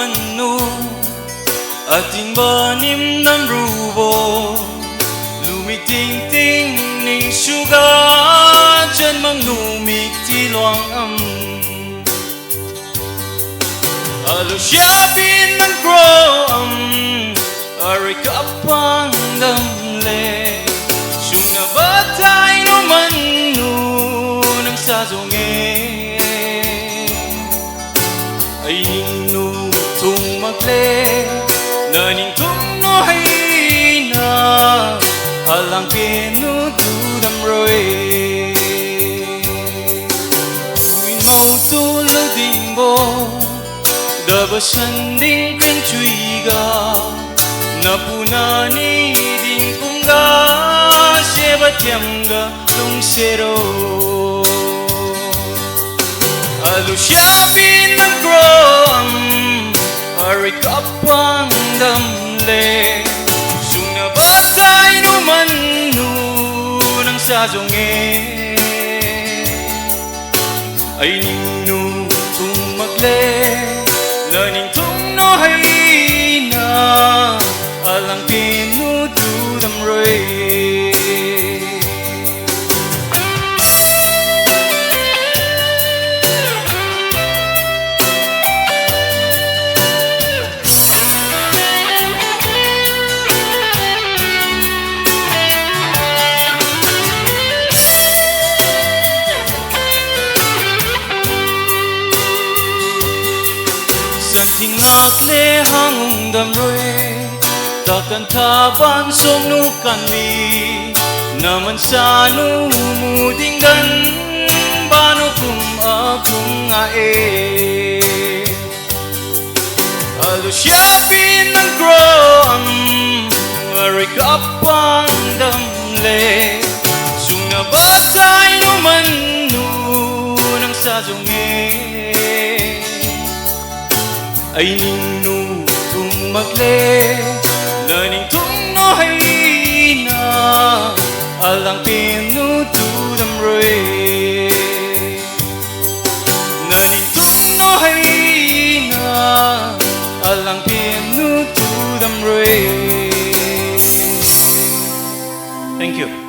manu ating banim nam rubo lumik ting ting ning suga chân mang numik ti loang am alu shabin nang grow am ari kapang dam le suna batay no manu nang sa zonge ay ninu tung magle na ning tung no hay na alang pinu tu dam roi we know tu lo ding bo da ba san ding kren chui ga na punani ding punga se ba tiam ga tung sero alu shabin nang grom ari kapang dam le suna batay no manu nang sa zonge ay ninu tung magle na ning tung no hay na alang pinu tu dam roi Santing akle hangung dam roi takkan taban som nu kan mi naman sa nu muding dan banu kum akung ae alu shabin nang grom ari kapang dam le suna batay no manu nang sa zonge ay ninu tung magle na ning tung no hay na alang pinu tu dam roi na ning tung no hay na alang pinu tu dam roi. Thank you.